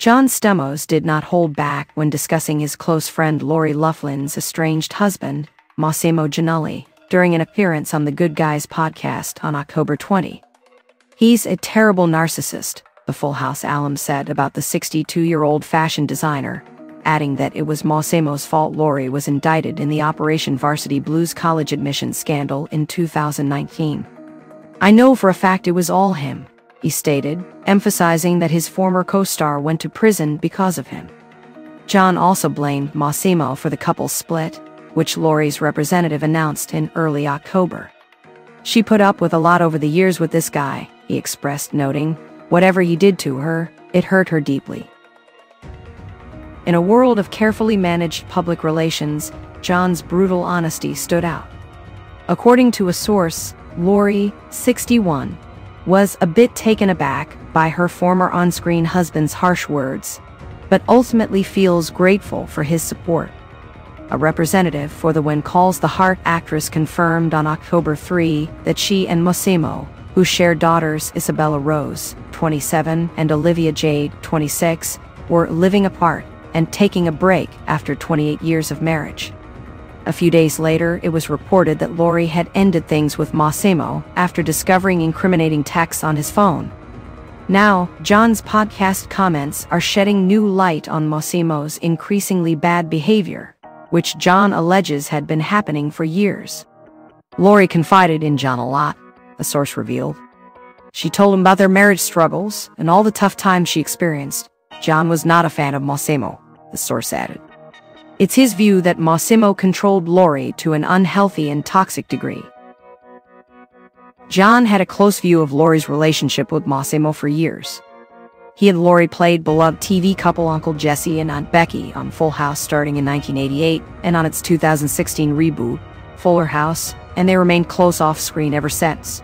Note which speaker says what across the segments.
Speaker 1: John Stamos did not hold back when discussing his close friend Lori Loughlin's estranged husband, Mossimo Giannulli, during an appearance on the Good Guys podcast on October 20. "He's a terrible narcissist," the Full House alum said about the 62-year-old fashion designer, adding that it was Mossimo's fault Lori was indicted in the Operation Varsity Blues college admissions scandal in 2019. "I know for a fact it was all him," he stated, emphasizing that his former co-star went to prison because of him. John also blamed Mossimo for the couple's split, which Lori's representative announced in early October. "She put up with a lot over the years with this guy," he expressed, noting, "Whatever he did to her, it hurt her deeply." In a world of carefully managed public relations, John's brutal honesty stood out. According to a source, Lori, 61, was a bit taken aback by her former on-screen husband's harsh words, but ultimately feels grateful for his support. A representative for the When Calls the Heart actress confirmed on October 3 that she and Mossimo, who share daughters Isabella Rose, 27, and Olivia Jade, 26, were living apart and taking a break after 28 years of marriage. A few days later, it was reported that Lori had ended things with Mossimo after discovering incriminating texts on his phone. Now, John's podcast comments are shedding new light on Mossimo's increasingly bad behavior, which John alleges had been happening for years. Lori confided in John a lot, a source revealed. She told him about their marriage struggles and all the tough times she experienced. John was not a fan of Mossimo, the source added. "It's his view that Mossimo controlled Lori to an unhealthy and toxic degree." John had a close view of Lori's relationship with Mossimo for years. He and Lori played beloved TV couple Uncle Jesse and Aunt Becky on Full House starting in 1988 and on its 2016 reboot, Fuller House, and they remained close off-screen ever since.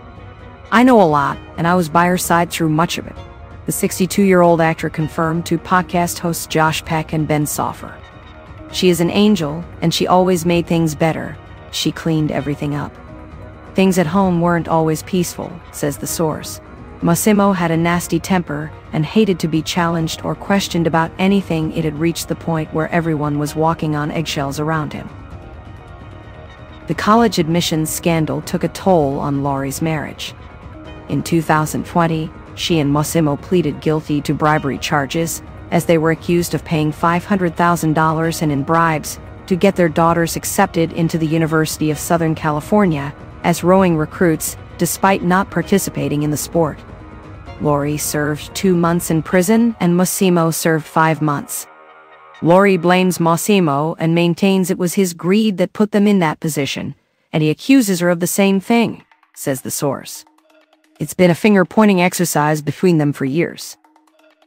Speaker 1: "I know a lot, and I was by her side through much of it," the 62-year-old actor confirmed to podcast hosts Josh Peck and Ben Soffer. "She is an angel, and she always made things better. She cleaned everything up. Things at home weren't always peaceful," says the source. Mossimo had a nasty temper and hated to be challenged or questioned about anything. It had reached the point where everyone was walking on eggshells around him. The college admissions scandal took a toll on Lori's marriage. In 2020, she and Mossimo pleaded guilty to bribery charges, as they were accused of paying $500,000 in bribes to get their daughters accepted into the University of Southern California as rowing recruits, despite not participating in the sport. Lori served 2 months in prison and Mossimo served 5 months. Lori blames Mossimo and maintains it was his greed that put them in that position, and he accuses her of the same thing, says the source. "It's been a finger-pointing exercise between them for years."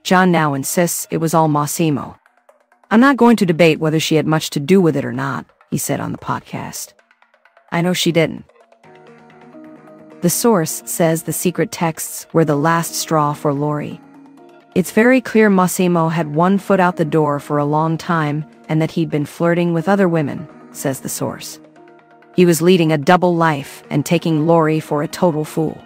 Speaker 1: John now insists it was all Mossimo. "I'm not going to debate whether she had much to do with it or not," he said on the podcast. "I know she didn't." The source says the secret texts were the last straw for Lori. "It's very clear Mossimo had one foot out the door for a long time and that he'd been flirting with other women," says the source. "He was leading a double life and taking Lori for a total fool."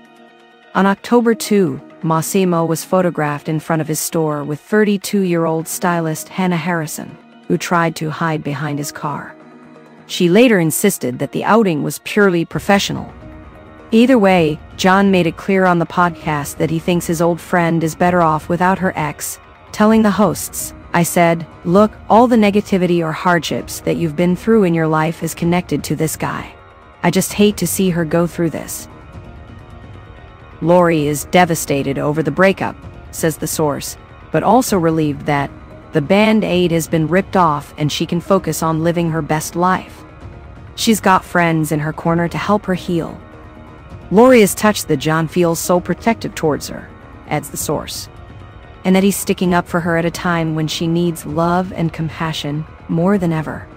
Speaker 1: On October 2, Mossimo was photographed in front of his store with 32-year-old stylist Hannah Harrison, who tried to hide behind his car. She later insisted that the outing was purely professional. Either way, John made it clear on the podcast that he thinks his old friend is better off without her ex, telling the hosts, "I said, look, all the negativity or hardships that you've been through in your life is connected to this guy. I just hate to see her go through this." Lori is devastated over the breakup, says the source, but also relieved that the Band-Aid has been ripped off and she can focus on living her best life. She's got friends in her corner to help her heal. Lori is touched that John feels so protective towards her, adds the source, and that he's sticking up for her at a time when she needs love and compassion more than ever.